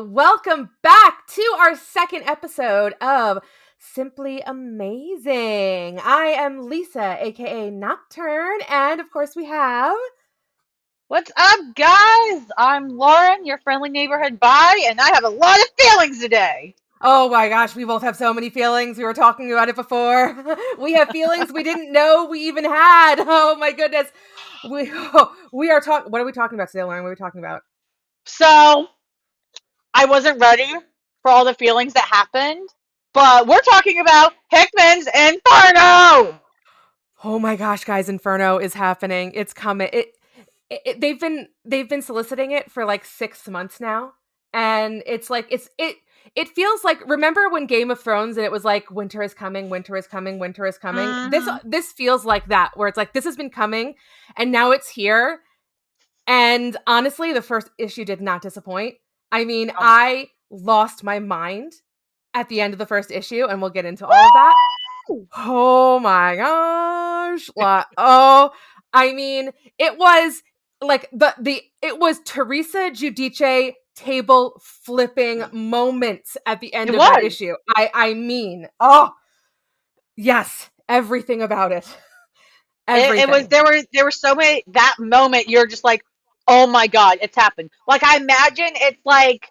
Welcome back to our second episode of Simply Amazing. I am Lisa, aka Nocturne, and of course we have... What's up, guys? I'm Lauren, your friendly neighborhood bi, and I have a lot of feelings today. Oh my gosh, we both have so many feelings. We were talking about it before. We have feelings we didn't know we even had. Oh my goodness. We are talking... What are we talking about today, Lauren? What are we talking about? So, I wasn't ready for all the feelings that happened, but we're talking about Hickman's Inferno! Oh my gosh, guys, Inferno is happening. It's coming. They've been soliciting it for like 6 months now, and it's like it feels like, remember when Game of Thrones and it was like winter is coming, winter is coming, winter is coming. Mm-hmm. This feels like that, where it's like this has been coming and now it's here. And honestly, the first issue did not disappoint. I mean, I lost my mind at the end of the first issue, and we'll get into all of that. Oh my gosh. I mean, it was like it was Teresa Giudice table flipping moments at the end of that issue. I mean, oh yes, everything about it. Everything. It was there were so many, that moment you're just like, oh my god, it's happened. Like, I imagine it's like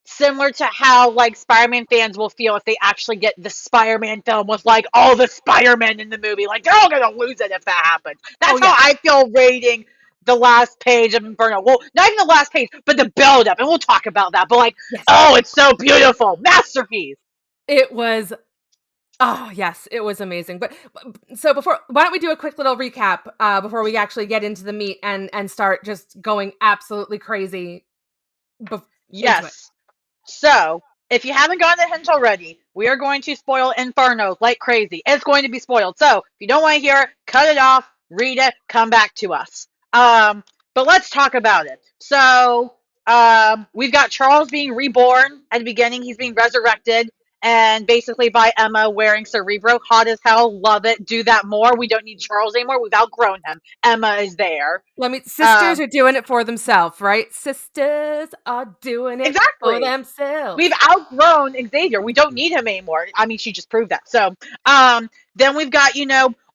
similar to how like Spider-Man fans will feel if they actually get the Spider-Man film with like all the Spider-Man in the movie. Like, they're all gonna lose it if that happens. That's how I feel rating the last page of Inferno. Well, not even the last page, but the build up, and we'll talk about that. But like, yes. Oh, it's so beautiful. Masterpiece. It was. Oh, yes, it was amazing. But so why don't we do a quick little recap before we actually get into the meat and start just going absolutely crazy. Yes. So, if you haven't gotten the hint already, we are going to spoil Inferno like crazy. It's going to be spoiled. So, if you don't want to hear it, cut it off, read it, come back to us. But let's talk about it. So, we've got Charles being reborn at the beginning. He's being resurrected. And basically by Emma wearing Cerebro. Hot as hell. Love it. Do that more. We don't need Charles anymore. We've outgrown him. Emma is there. Sisters are doing it for themselves, right? Sisters are doing it for themselves. We've outgrown Xavier. We don't need him anymore. I mean, she just proved that. So, then we've got,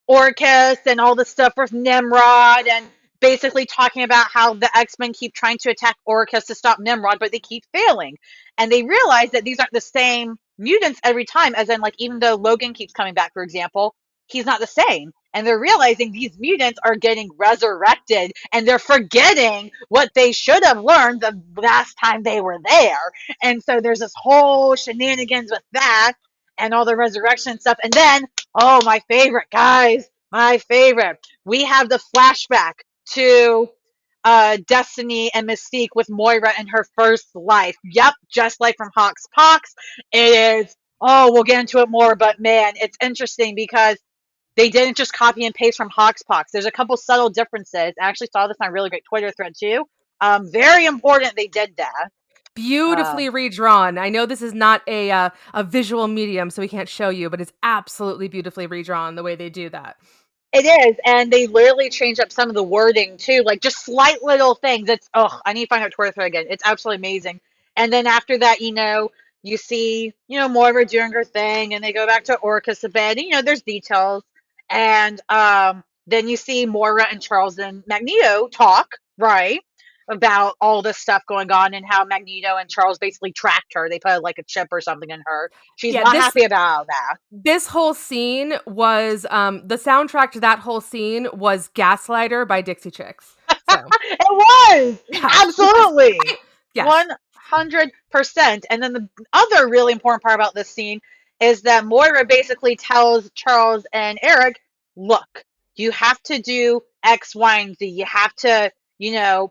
Orcus and all the stuff with Nimrod, and basically talking about how the X-Men keep trying to attack Orcus to stop Nimrod, but they keep failing. And they realize that these aren't the same mutants every time, as in, like, even though Logan keeps coming back, for example, he's not the same. And they're realizing these mutants are getting resurrected, and they're forgetting what they should have learned the last time they were there. And so there's this whole shenanigans with that and all the resurrection stuff. And then, oh, my favorite, guys, my favorite. We have the flashback to Destiny and Mystique with Moira in her first life. Yep, just like from Hawk's Pox. It is, we'll get into it more, but man, it's interesting because they didn't just copy and paste from Hawk's Pox. There's a couple subtle differences. I actually saw this on a really great Twitter thread too. Very important they did that. Beautifully redrawn. I know this is not a visual medium, so we can't show you, but it's absolutely beautifully redrawn the way they do that. It is, and they literally changed up some of the wording too, like just slight little things. It's, I need to find out Twitter thread again. It's absolutely amazing. And then after that, you see, Moira doing her thing, and they go back to Orcus a bit, and, there's details. And then you see Moira and Charles and Magneto talk, right, about all this stuff going on and how Magneto and Charles basically tracked her. They put like a chip or something in her. She's not happy about that. This whole scene was, the soundtrack to that whole scene was Gaslighter by Dixie Chicks. So. It was! Yeah. Absolutely! Yes. 100%. And then the other really important part about this scene is that Moira basically tells Charles and Eric, look, you have to do X, Y, and Z. You have to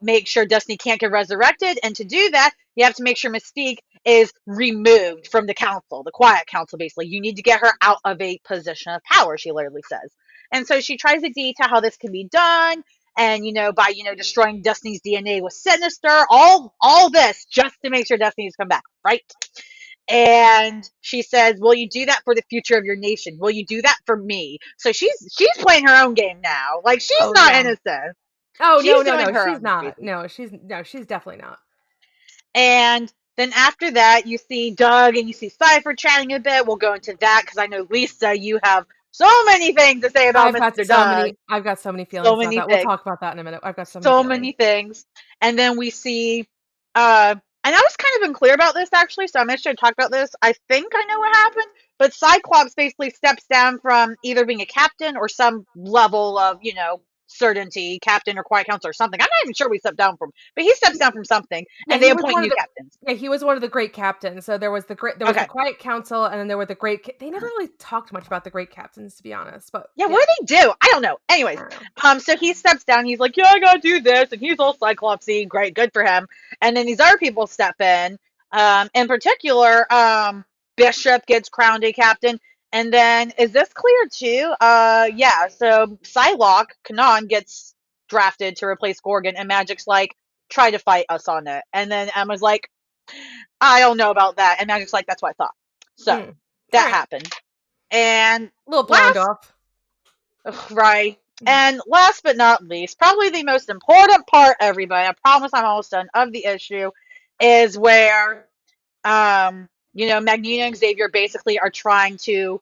make sure Destiny can't get resurrected. And to do that, you have to make sure Mystique is removed from the council, the quiet council, basically. You need to get her out of a position of power, she literally says. And so she tries to detail how this can be done. And, by, destroying Destiny's DNA with Sinister, all this just to make sure Destiny's come back, right? And she says, will you do that for the future of your nation? Will you do that for me? So she's playing her own game now. Like, she's not innocent. Oh, she's no, she's not. She's definitely not. And then after that, you see Doug and you see Cypher chatting a bit. We'll go into that because I know, Lisa, you have so many things to say about Mr. Doug. I've got so many feelings about that. We'll talk about that in a minute. I've got so many things. And then we see, and I was kind of unclear about this, actually, so I'm going to talk about this. I think I know what happened, but Cyclops basically steps down from either being a captain or some level of, certainty, captain or quiet council or something. I'm not even sure what he stepped down from, but he steps down from something, and they appoint new captains. Yeah, he was one of the great captains. So there was the quiet council, and then there were the great. They never really talked much about the great captains, to be honest. But yeah, what do they do? I don't know. Anyways, so he steps down. He's like, yeah, I gotta do this, and he's all Cyclopsy. Great, good for him. And then these other people step in. In particular, Bishop gets crowned a captain. And then, is this clear too? Yeah, so Psylocke, Kanan, gets drafted to replace Gorgon, and Magic's like, try to fight us on it. And then Emma's like, I don't know about that. And Magic's like, that's what I thought. So, that happened. And a little blind off. Right. And last but not least, probably the most important part, everybody, I promise I'm almost done, of the issue, is where Magneto and Xavier basically are trying to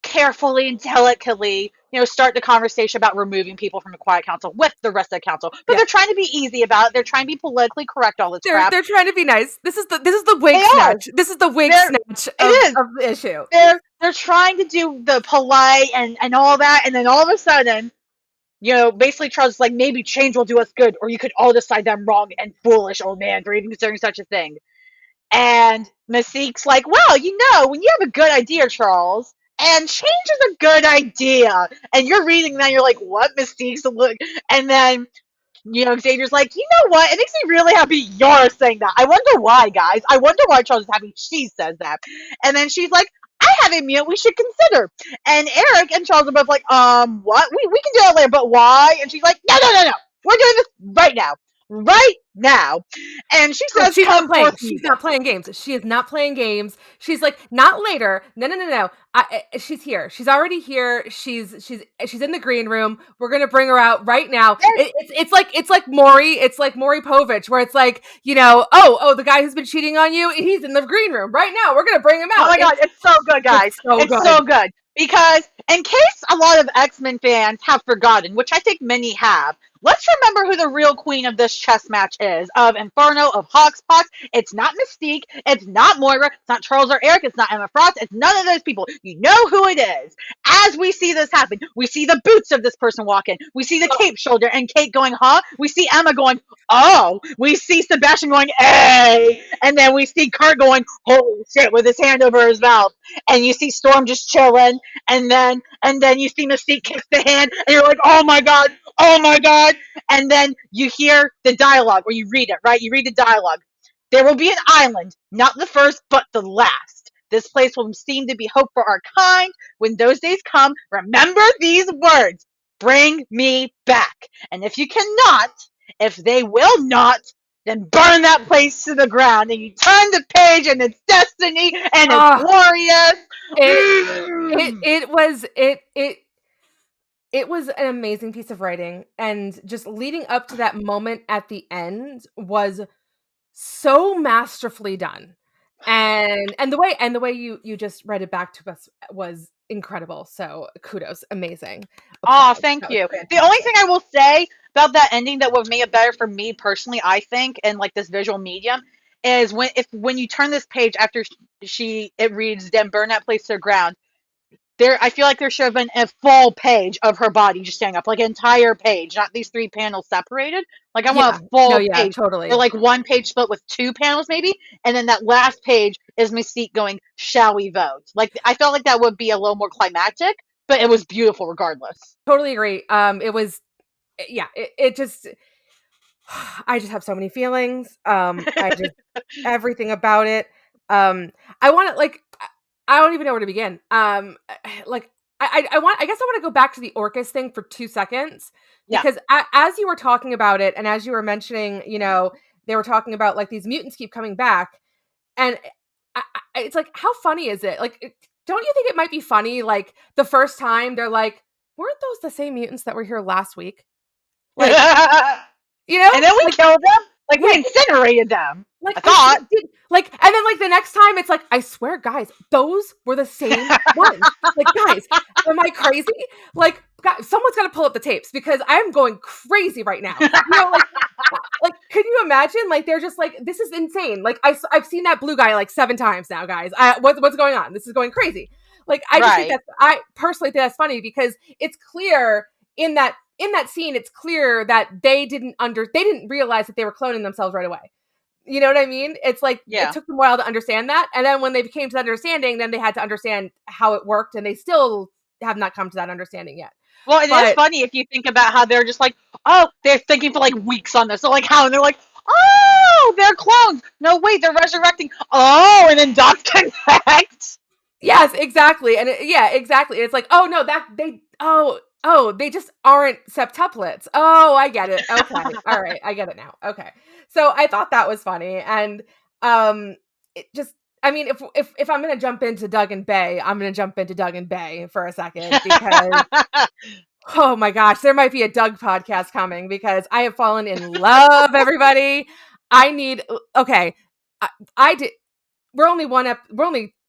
carefully and delicately, start the conversation about removing people from the quiet council with the rest of the council. But they're trying to be easy about it. They're trying to be politically correct, all this crap. They're trying to be nice. This is the wig snatch. This is the wig snatch of the issue. They're trying to do the polite and all that, and then all of a sudden, basically Charles is like, maybe change will do us good, or you could all decide that I'm wrong and foolish, old man, for even considering such a thing. And Mystique's like, well, when you have a good idea, Charles, and change is a good idea, and you're reading that, you're like, what? Mystique's look, and then Xavier's like, you know what? It makes me really happy you're saying that. I wonder why, guys. I wonder why Charles is happy she says that. And then she's like, I have a mute we should consider. And Eric and Charles are both like, what? We can do that later, but why? And she's like, no. We're doing this right now. Right now. And she says, she's not playing. She's not playing games. She is not playing games. She's like, not later. No. She's here. She's already here. She's in the green room. We're gonna bring her out right now. It's like Maury. It's like Maury Povich, where it's like, oh, the guy who's been cheating on you, he's in the green room right now. We're gonna bring him out. Oh my God, it's so good, guys. It's so good. Because in case a lot of X-Men fans have forgotten, which I think many have, let's remember who the real queen of this chess match is. Of Inferno, of Hawkspox. It's not Mystique. It's not Moira. It's not Charles or Eric. It's not Emma Frost. It's none of those people. You know who it is. As we see this happen, we see the boots of this person walk in. We see the cape shoulder and Kate going, huh? We see Emma going, oh. We see Sebastian going, hey. And then we see Kurt going, holy shit, with his hand over his mouth. And you see Storm just chilling. And then you see Mystique kiss the hand. And you're like, oh my God. And then you hear the dialogue, or you read it, right? You read the dialogue. There will be an island, not the first, but the last. This place will seem to be hope for our kind. When those days come, remember these words. Bring me back. And if you cannot, if they will not, then burn that place to the ground. And you turn the page, and it's destiny, and it's glorious. It was an amazing piece of writing, and just leading up to that moment at the end was so masterfully done. And the way you just read it back to us was incredible. So kudos, amazing. Oh, thank you. The only thing I will say about that ending that would make it better for me personally, I think, in like this visual medium, is when you turn this page after it reads, then burn that place to the ground. I feel like there should have been a full page of her body just standing up, like an entire page, not these 3 panels separated. Like I want a full page, totally, or like one page split with 2 panels maybe, and then that last page is Mystique going, "Shall we vote?" Like I felt like that would be a little more climactic, but it was beautiful regardless. Totally agree. It was, it just. I just have so many feelings. I just everything about it. I want to like I don't even know where to begin. Like I guess I want to go back to the Orcus thing for 2 seconds Yeah. because as you were talking about it and as you were mentioning, they were talking about like these mutants keep coming back and it's like how funny is it? Like don't you think it might be funny like the first time they're like weren't those the same mutants that were here last week? Like And then we like killed them. Like yeah, we incinerated them. like I thought. like, and then like the next time it's like, I swear, guys, those were the same ones. Like, guys, am I crazy? Like, guys, someone's got to pull up the tapes because I'm going crazy right now. Like, can you imagine? Like, they're just like, this is insane. Like, I've seen that blue guy like 7 times now, guys. What's going on? This is going crazy. Like, I just think I personally think that's funny because it's clear in that scene, it's clear that they didn't realize that they were cloning themselves right away. You know what I mean? It's like it took them a while to understand that. And then when they came to that understanding, then they had to understand how it worked. And they still have not come to that understanding yet. Well, it is funny if you think about how they're just like, oh, they're thinking for like weeks on this. So like how, and they're like, oh, they're clones. No, wait, they're resurrecting. Oh, and then dots connect. Yes, exactly. And exactly. It's like, oh no, they just aren't septuplets. Oh, I get it. Okay. All right. I get it now. Okay. So I thought that was funny. And it just, I mean, if I'm going to jump into Doug and Bay, I'm going to jump into Doug and Bay for a second because, oh my gosh, there might be a Doug podcast coming because I have fallen in love, everybody. Okay.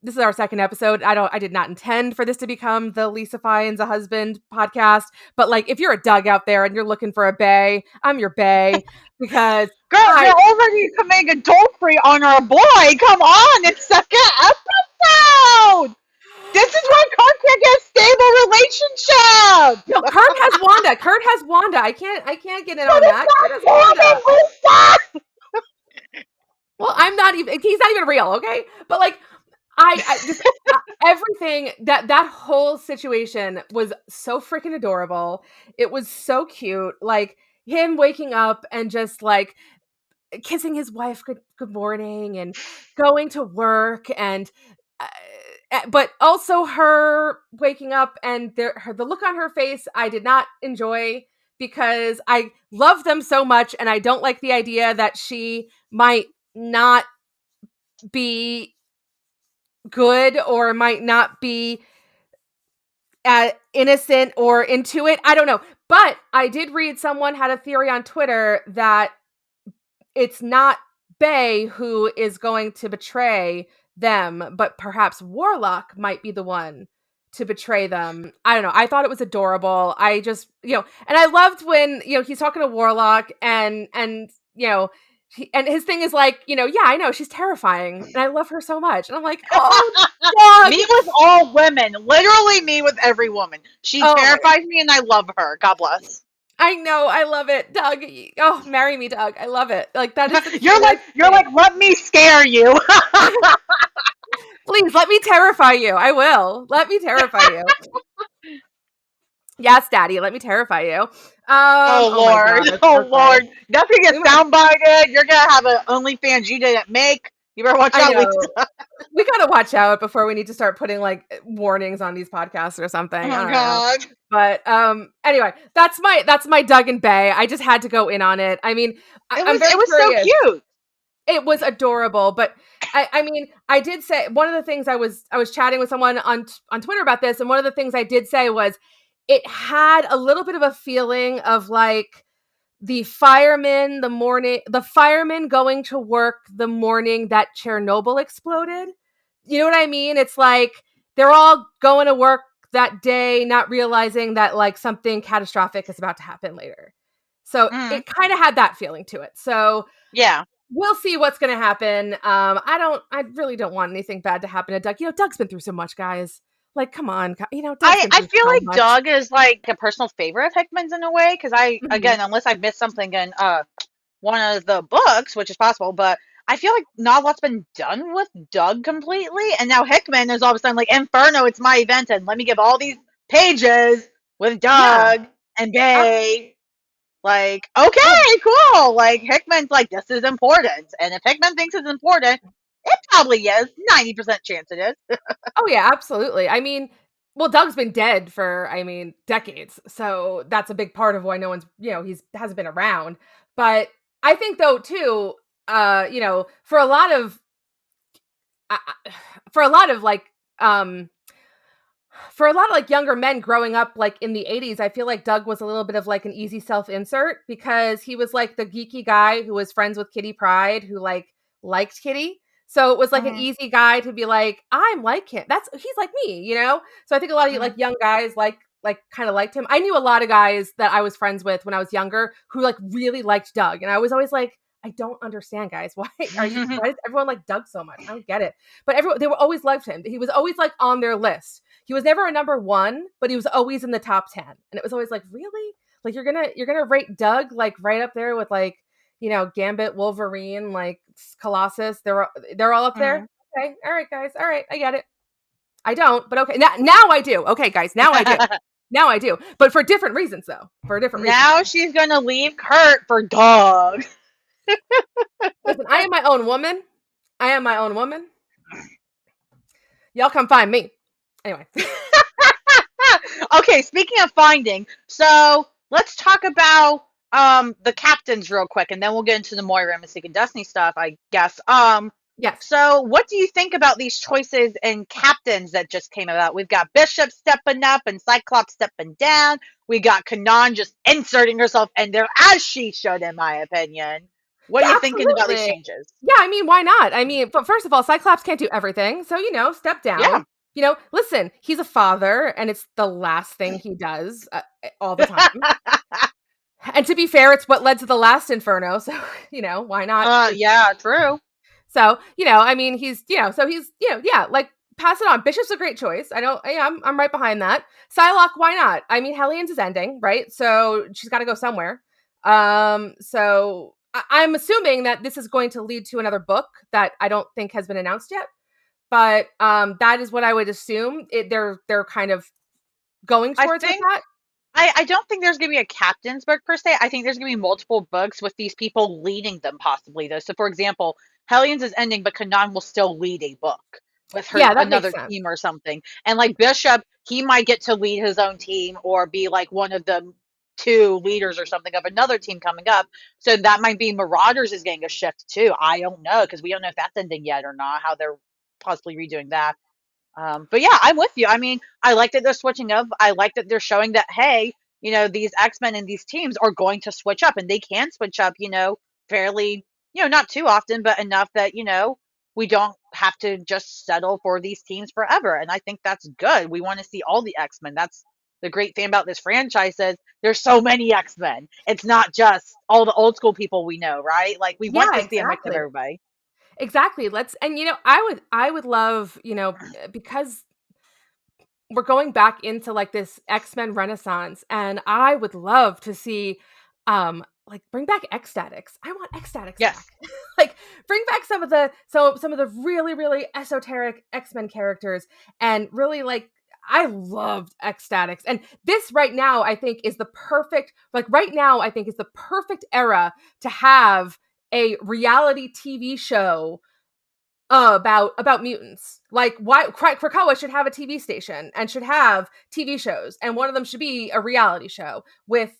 This is our second episode. I did not intend for this to become the Lisa Fiennes a husband podcast, but like if you're a Doug out there and you're looking for a bae, I'm your bae because girl, you're already committing adultery on our boy. Come on, it's second episode. This is why Kirk can't get a stable relationship. No, Kirk has Wanda. I can't get in on that. Kirk has Wanda. Well, he's not even real, okay? But like I just everything that whole situation was so freaking adorable. It was so cute. Like him waking up and just like kissing his wife good morning and going to work and but also her waking up and the look on her face I did not enjoy because I love them so much and I don't like the idea that she might not be good or might not be innocent or into it. I don't know. But I did read someone had a theory on Twitter that it's not Bay who is going to betray them, but perhaps Warlock might be the one to betray them. I don't know. I thought it was adorable. I just, and I loved when, he's talking to Warlock and and his thing is like, yeah, I know she's terrifying and I love her so much. And I'm like, oh, Doug. Me with all women, literally me with every woman. She terrifies me and I love her. God bless. I know. I love it. Doug. Oh, marry me, Doug. I love it. Like that is you're like, let me scare you. Please let me terrify you. I will. Let me terrify you. Yes, Daddy, let me terrify you. Lord. Lord. That's gonna get soundbited. You're gonna have an OnlyFans you didn't make. You better watch out. We gotta watch out before we need to start putting like warnings on these podcasts or something. Oh God. Know. But anyway, that's my Doug and Bay. I just had to go in on it. I mean, it was so cute. It was adorable, but I mean, I did say one of the things I was chatting with someone on Twitter about this, and one of the things I did say was it had a little bit of a feeling of like the firemen going to work the morning that Chernobyl exploded. You know what I mean? It's like they're all going to work that day, not realizing that like something catastrophic is about to happen later. So it kind of had that feeling to it. So yeah. We'll see what's going to happen. I really don't want anything bad to happen to Doug. Doug's been through so much, guys. Like, come on. I feel like much. Doug is like a personal favorite of Hickman's in a way. Cause again, unless I missed something in one of the books, which is possible, but I feel like not a lot's been done with Doug completely. And now Hickman is all of a sudden like, Inferno, it's my event. And let me give all these pages with Doug and Bay. Like, Oh, okay, cool. Like Hickman's like, this is important. And if Hickman thinks it's important, it probably is. 90% chance it is. oh yeah, absolutely. I mean, well, Doug's been dead for, I mean, decades. So that's a big part of why no one's, he's hasn't been around. But I think though too, for a lot of for a lot of like um for a lot of like younger men growing up like in the 80s, I feel like Doug was a little bit of like an easy self-insert because he was like the geeky guy who was friends with Kitty Pryde, who like liked Kitty. So it was like an Mm-hmm. easy guy to be like, I'm like him. He's like me. So I think a lot of Mm-hmm. like young guys like kind of liked him. I knew a lot of guys that I was friends with when I was younger who like really liked Doug. And I was always like, I don't understand, guys. Why does everyone like Doug so much? I don't get it. But they were always loved him. He was always like on their list. He was never a number one, but he was always in the top 10. And it was always like, really? Like you're gonna rate Doug like right up there with like, Gambit, Wolverine, like Colossus. They're all up there. Okay, all right, guys. All right, I get it. I don't, but okay. Now I do. Okay, guys, now I do. Now I do. But for different reasons though. For different reasons. Now she's gonna leave Kurt for Doug. Listen, I am my own woman. I am my own woman. Y'all come find me. Anyway. Okay, speaking of finding, so let's talk about the captains real quick, and then we'll get into the Moira and Mystique and Destiny stuff, I guess. Yes. So what do you think about these choices and captains that just came about? We've got Bishop stepping up and Cyclops stepping down. We got Kanan just inserting herself in there as she should, in my opinion. What are you thinking about these changes? Yeah, I mean, why not? I mean, but first of all, Cyclops can't do everything. So, step down. Yeah. Listen, he's a father and it's the last thing he does all the time. And to be fair, it's what led to the last Inferno. So, why not? Yeah, true. So, I mean, yeah, like pass it on. Bishop's a great choice. I'm right behind that. Psylocke, why not? I mean, Hellions is ending, right? So she's got to go somewhere. So I'm assuming that this is going to lead to another book that I don't think has been announced yet. But that is what I would assume. They're kind of going towards with that. I don't think there's going to be a captain's book per se. I think there's going to be multiple books with these people leading them possibly, though. So, for example, Hellions is ending, but Kanan will still lead a book with her another team or something. And like Bishop, he might get to lead his own team or be like one of the two leaders or something of another team coming up. So that might be Marauders is getting a shift too. I don't know because we don't know if that's ending yet or not, how they're possibly redoing that. But yeah, I'm with you. I mean, I like that they're switching up. I like that they're showing that, hey, these X-Men and these teams are going to switch up and they can switch up, fairly, not too often, but enough that, we don't have to just settle for these teams forever. And I think that's good. We want to see all the X-Men. That's the great thing about this franchise is there's so many X-Men. It's not just all the old school people we know, right? Like we want to see a mix of everybody. Exactly. I would love, because we're going back into like this X-Men renaissance and I would love to see like bring back X-Statix. I want X-Statix back. Like bring back some of the really, really esoteric X-Men characters and really like I loved X-Statix. And this right now I think is the perfect era to have a reality TV show about mutants. Like why Krakoa should have a TV station and should have TV shows, and one of them should be a reality show with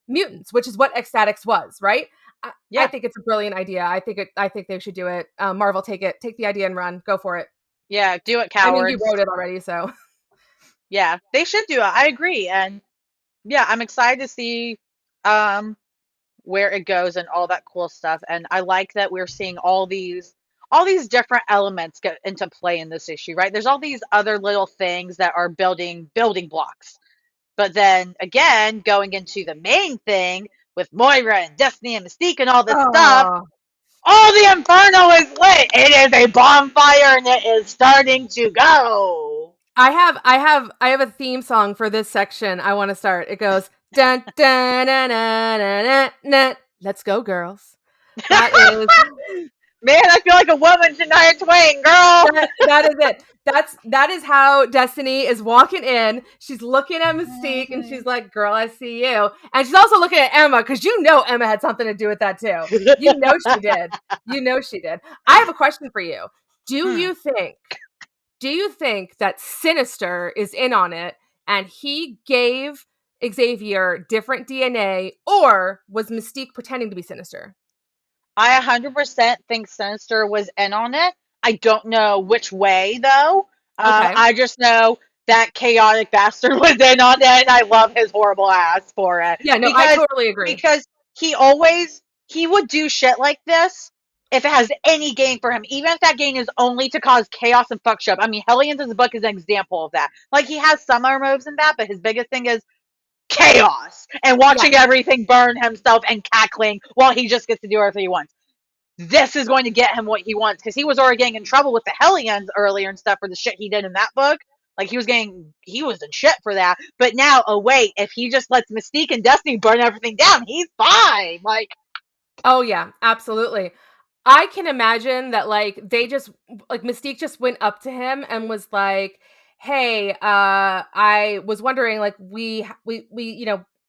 mutants, which is what X-Statix was, right? I think it's a brilliant idea. I think they should do it. Marvel, take the idea and run. Go for it. Yeah, do it, cowards. I mean, you wrote it already, so yeah, they should do it. I agree, and yeah, I'm excited to see where it goes and all that cool stuff. And I like that we're seeing all these different elements get into play in this issue, right? There's all these other little things that are building blocks. But then again, going into the main thing with Moira and Destiny and Mystique and all this stuff, all the Inferno is lit. It is a bonfire and it is starting to go. I have a theme song for this section. I want to start. It goes dun dun dun dun dun dun. Let's go, girls. That is Man, I feel like a woman tonight, Twain, girl. That is it. That is how Destiny is walking in. She's looking at Mystique and she's like, "Girl, I see you." And she's also looking at Emma because you know Emma had something to do with that too. You know she did. You know she did. I have a question for you. Do Hmm. you think? Do you think that Sinister is in on it and he gave Xavier different DNA, or was Mystique pretending to be Sinister? I 100% think Sinister was in on it. I don't know which way though. Okay. I just know that chaotic bastard was in on it, and I love his horrible ass for it Yeah, no, I because totally agree. because he always he would do shit like this if it has any gain for him, even if that gain is only to cause chaos and fuck shit up. I mean, Hellions' book is an example of that. Like he has some other moves in that, but his biggest thing is chaos and Yeah. watching everything burn himself and cackling while he just gets to do everything he wants. This is going to get him what he wants because he was already getting in trouble with the Hellions earlier and stuff for the shit he did in that book. Like he was in shit for that. But now, oh wait, if he just lets Mystique and Destiny burn everything down, he's fine. Like, Oh yeah, absolutely. I can imagine that like they just like Mystique just went up to him and was like, "Hey, I was wondering like we we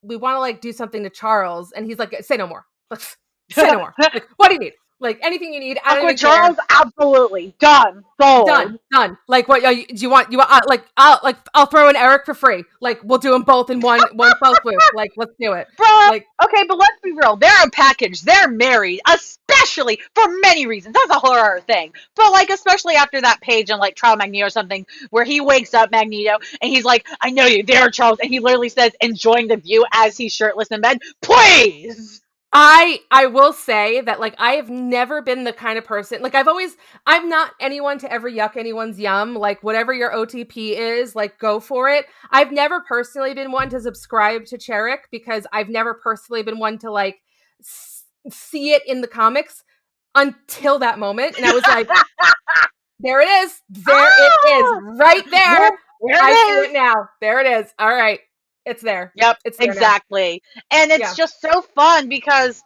want to like do something to Charles." And he's like, "Say no more. Let's say no more. Like what do you need? Like anything you need. I fuck don't with even care. Charles, absolutely done, Done, sold. done. Like what do you want like I'll throw in Eric for free. Like we'll do them both in one fell swoop. Like let's do it. Bruh, Like okay, but let's be real. They're a package. They're married, especially for many reasons. That's a whole other thing. But like, especially after that page in like Trial Magneto or something, where he wakes up Magneto and he's like, "I know you there, Charles," and he literally says, "Enjoying the view" as he's shirtless in bed. Please. I will say that like I have never been the kind of person like I'm not anyone to ever yuck anyone's yum. Like whatever your OTP is, like go for it. I've never personally been one to subscribe to Cherik because I've never personally been one to like see it in the comics until that moment, and I was like, there it is, there it is, Ah! right Yep, there. there I see it it is. now. There it is. All right, it's there. Yep, It's there now. exactly. And it's Yeah, just so fun because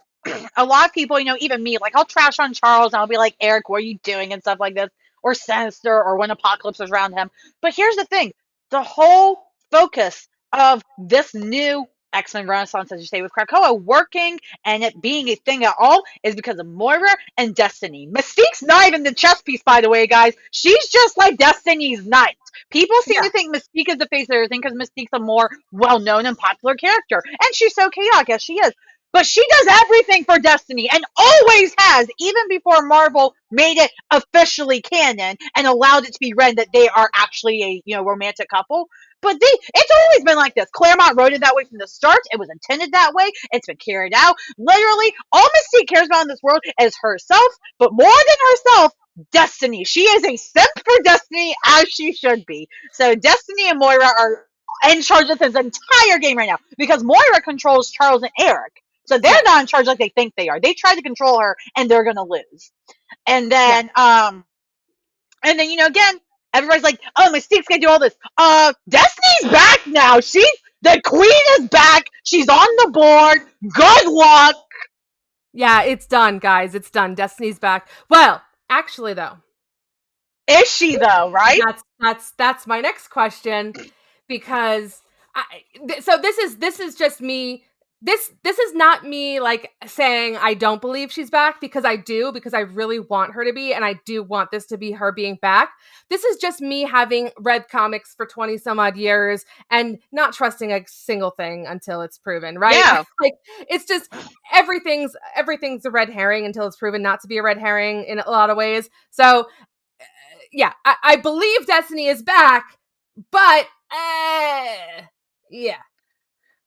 a lot of people, even me, like I'll trash on Charles and I'll be like, Eric, what are you doing? And stuff like this, or Sinister, or when Apocalypse is around him. But here's the thing, the whole focus of this new X-Men Renaissance, as you say, with Krakoa working and it being a thing at all is because of Moira and Destiny. Mystique's not even the chess piece, by the way, guys. She's just like Destiny's knight. People seem yeah. to think Mystique is the face of everything because Mystique's a more well-known and popular character, and she's so chaotic as she is. But she does everything for Destiny and always has, even before Marvel made it officially canon and allowed it to be read that they are actually a romantic couple. But it's always been like this. Claremont wrote it that way from the start. It was intended that way. It's been carried out. Literally, all Mystique cares about in this world is herself, but more than herself, Destiny. She is a simp for Destiny, as she should be. So Destiny and Moira are in charge of this entire game right now because Moira controls Charles and Eric. So they're Yes. not in charge like they think they are. They try to control her and they're gonna lose. And Yeah. then again, everybody's like, "Oh, Mystique's gonna do all this." Destiny's back now. The queen is back. She's on the board. Good luck. Yeah, it's done, guys. It's done. Destiny's back. Well, actually though, Is she though, right? that's my next question because so this is just me this is not me like saying I don't believe she's back because I do because I really want her to be and I do want this to be her being back. This is just me having read comics for 20 some odd years and not trusting a single thing until it's proven, right? Yeah. Like it's just everything's a red herring until it's proven not to be a red herring in a lot of ways. So yeah, I believe Destiny is back, but yeah,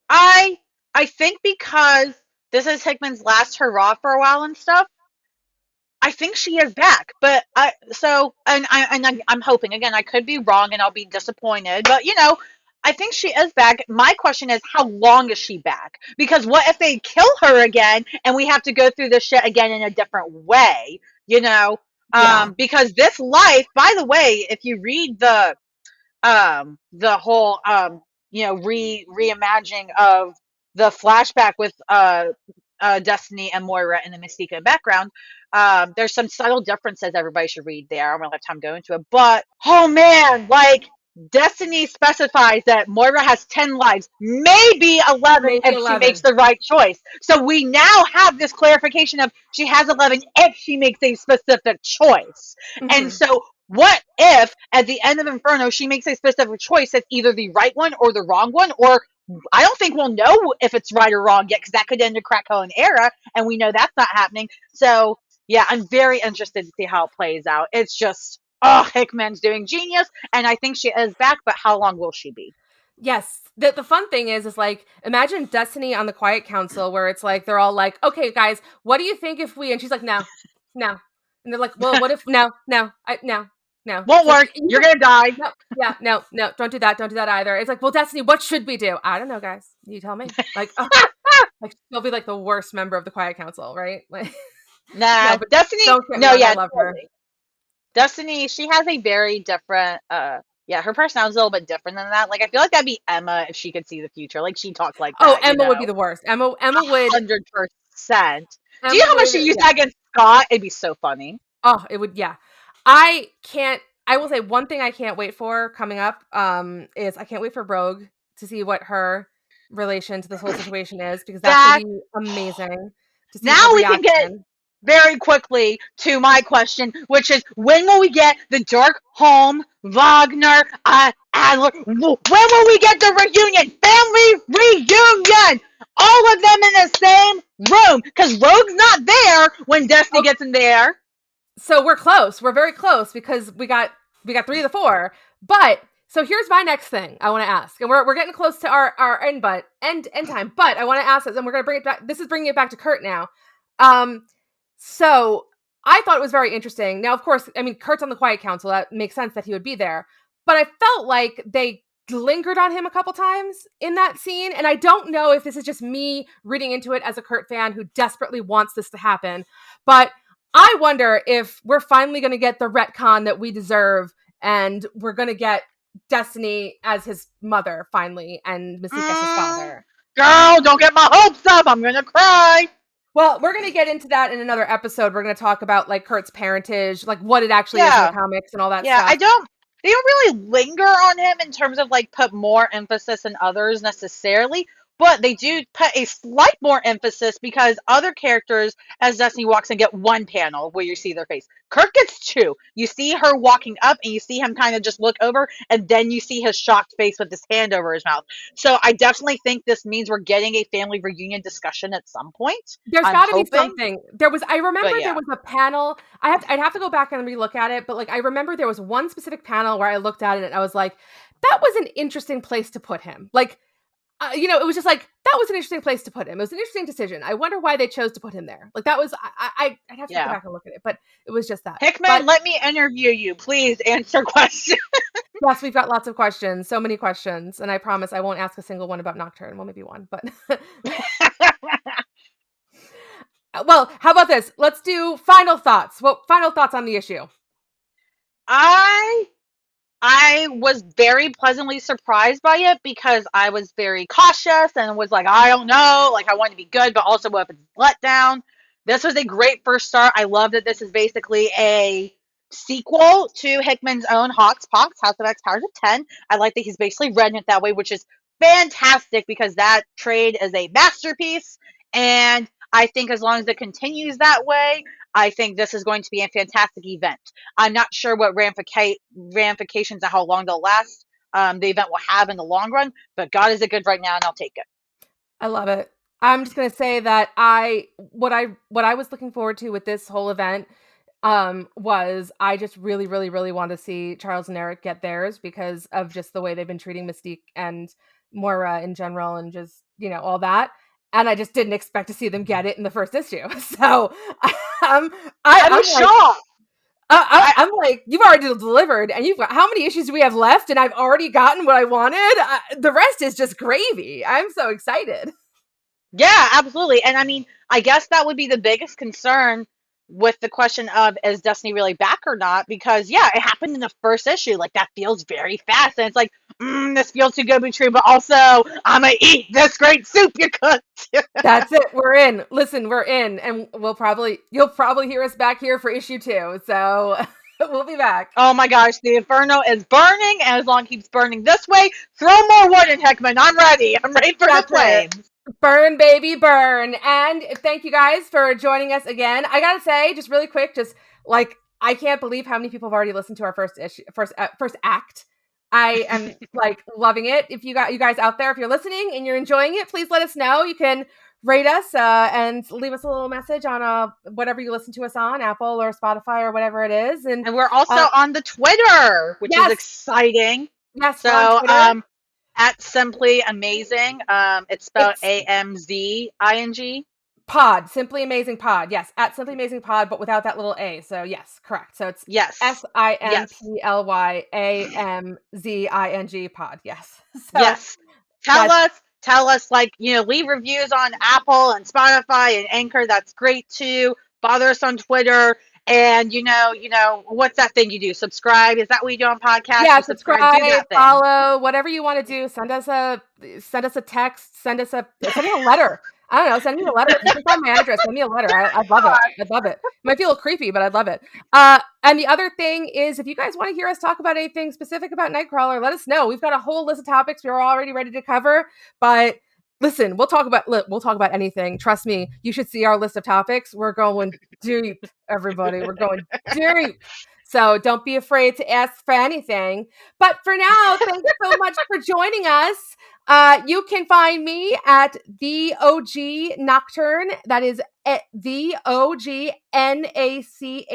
I I think because this is Hickman's last hurrah for a while and stuff, I think she is back. But I'm hoping again. I could be wrong and I'll be disappointed. But I think she is back. My question is, how long is she back? Because what if they kill her again and we have to go through this shit again in a different way? yeah, Because this life, by the way, if you read the whole reimagining of the flashback with Destiny and Moira in the Mystica background. There's some subtle differences everybody should read there. I don't have time to go into it, but oh man, like Destiny specifies that Moira has 10 lives, maybe 11 Maybe if she makes 11. the right choice. So we now have this clarification of she has 11 if she makes a specific choice. And Hmm. so what if at the end of Inferno she makes a specific choice that's either the right one or the wrong one, or I don't think we'll know if it's right or wrong yet because that could end a crack Helen era, and we know that's not happening. So yeah, I'm very interested to see how it plays out. It's just, oh, Hickman's doing genius, and I think she is back, but how long will she be? Yes. The fun thing is like, imagine Destiny on the Quiet Council where it's like, they're all like, okay, guys, what do you think if we, and she's like, no, no. And they're like, well, what if, no, no, no, no. Won't She's like, work. You're gonna die. no, yeah, no, no, don't do that. Don't do that either. It's like, well, Destiny, what should we do? I don't know, guys. You tell me. Like, oh, like she'll be like the worst member of the Quiet Council, right? Like, Nah, no, but Destiny. don't get me No, wrong, I yeah, love her. totally. Destiny. She has a very different. Yeah, her personality is a little bit different than that. Like, I feel like that'd be Emma if she could see the future. Like, she talked like Oh, that. Emma would be the worst. Emma would, 100%. Do you Emma know how much would, she used yeah. that against Scott? It'd be so funny. Oh, it would, yeah. I can't. I will say one thing I can't wait for coming up is I can't wait for Rogue to see what her relation to this whole situation is, because that's going That to be amazing to see her now we can get reaction. very quickly to my question, which is when will we get the Dark Home, Wagner, Adler? When will we get the reunion? Family reunion! All of them in the same room. Because Rogue's not there when Destiny Oh, gets in there. so we're close. We're very close because we got 3 of the 4. But so here's my next thing I want to ask, and we're getting close to our end time. But I want to ask this, and we're gonna bring it back. This is bringing it back to Kurt now. Um, so I thought it was very interesting. Now, of course, I mean Kurt's on the Quiet Council. That makes sense that he would be there. But I felt like they lingered on him a couple times in that scene, and I don't know if this is just me reading into it as a Kurt fan who desperately wants this to happen, but I wonder if we're finally going to get the retcon that we deserve, and we're going to get Destiny as his mother finally, and Mystique as his Mm, father. girl, don't get my hopes up. I'm going to cry. Well, we're going to get into that in another episode. We're going to talk about like Kurt's parentage, like what it actually is in the Yeah. comics and all that Yeah, stuff. they don't really linger on him in terms of like put more emphasis than others necessarily, but they do put a slight more emphasis because other characters, as Destiny walks in, get one panel where you see their face. Kirk gets two. You see her walking up and you see him kind of just look over, and then you see his shocked face with his hand over his mouth. So I definitely think this means we're getting a family reunion discussion at some point. There's I'm got to be hoping, something. I remember but there yeah. was a panel. I'd have to go back and relook at it, but like I remember there was one specific panel where I looked at it and I was like, that was an interesting place to put him. Like, it was just like that was an interesting place to put him. It was an interesting decision. I wonder why they chose to put him there. Like that was I'd have to go Yeah. back and look at it, but it was just that. Hickman, But let me interview you. Please answer questions. yes, we've got lots of questions, so many questions, and I promise I won't ask a single one about Nocturne. Well, maybe one, but well, how about this? Let's do final thoughts. Well, final thoughts on the issue. I I was very pleasantly surprised by it because I was very cautious and was like, I don't know, like I want to be good, but also what if it's let down? This was a great first start. I love that this is basically a sequel to Hickman's own Hawks Pox, House of X Powers of 10. I like that he's basically written it that way, which is fantastic because that trade is a masterpiece. And I think as long as it continues that way, I think this is going to be a fantastic event. I'm not sure what ramifications and how long they'll last. The event will have in the long run, but God is it good right now, and I'll take it. I love it. I'm just gonna say that what I was looking forward to with this whole event was I just really, really, really want to see Charles and Eric get theirs because of just the way they've been treating Mystique and Moira in general and just, all that. And I just didn't expect to see them get it in the first issue. So um, I I'm was like, shocked. I I'm like, you've already delivered, and you've got how many issues do we have left? And I've already gotten what I wanted. The rest is just gravy. I'm so excited. Yeah, absolutely. And I mean, I guess that would be the biggest concern with the question of is Destiny really back or not? Because yeah, it happened in the first issue. Like that feels very fast. And it's like, this feels too good to be true, but also I'm gonna eat this great soup you cooked. That's it. We're in. Listen, we're in, and you'll probably hear us back here for issue 2. So we'll be back. Oh my gosh, the Inferno is burning, and as long as it keeps burning this way, throw more wood in, Heckman. I'm ready. I'm ready for the flames. Burn, baby, burn. And thank you guys for joining us again. I gotta say, just really quick, just like, I can't believe how many people have already listened to our first act. I am like loving it. If you guys out there, if you're listening and you're enjoying it, please let us know. You can rate us and leave us a little message on whatever you listen to us on, Apple or Spotify or whatever it is. And we're also on the Twitter, which is exciting. Yes. So at Simply Amazing, it's spelled AMZING. Pod, Simply Amazing Pod. Yes, at Simply Amazing Pod, but without that little A. So yes, correct. So it's SIMPLYAMZING Pod. Yes. So, yes. Tell us, like, leave reviews on Apple and Spotify and Anchor. That's great too. Bother us on Twitter. And what's that thing you do? Subscribe. Is that what you do on podcasts? Yeah, subscribe, follow, whatever you want to do. Send us a text. Send me a letter. I don't know. Send me a letter. You can find my address. Send me a letter. I'd love it. I'd love it. It might feel a little creepy, but I'd love it. And the other thing is, if you guys want to hear us talk about anything specific about Nightcrawler, let us know. We've got a whole list of topics we're already ready to cover. But listen, we'll talk about anything. Trust me. You should see our list of topics. We're going deep, everybody. We're going deep. So don't be afraid to ask for anything. But for now, thanks so much for joining us. You can find me at the OG Nocturne. That is the OG NACHTURNE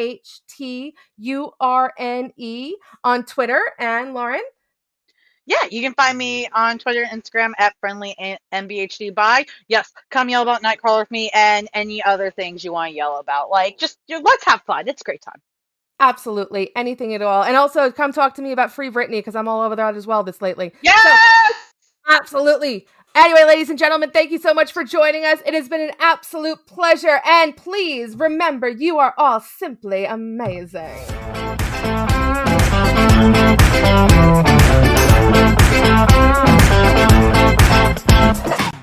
on Twitter. And Lauren? Yeah, you can find me on Twitter and Instagram at friendlynbhd. Bye. Yes, come yell about Nightcrawler with me and any other things you want to yell about. Like, just let's have fun. It's a great time. Absolutely. Anything at all. And also come talk to me about Free Britney, because I'm all over that as well this lately. Yes! So, absolutely. Anyway, ladies and gentlemen, thank you so much for joining us. It has been an absolute pleasure. And please remember, you are all simply amazing.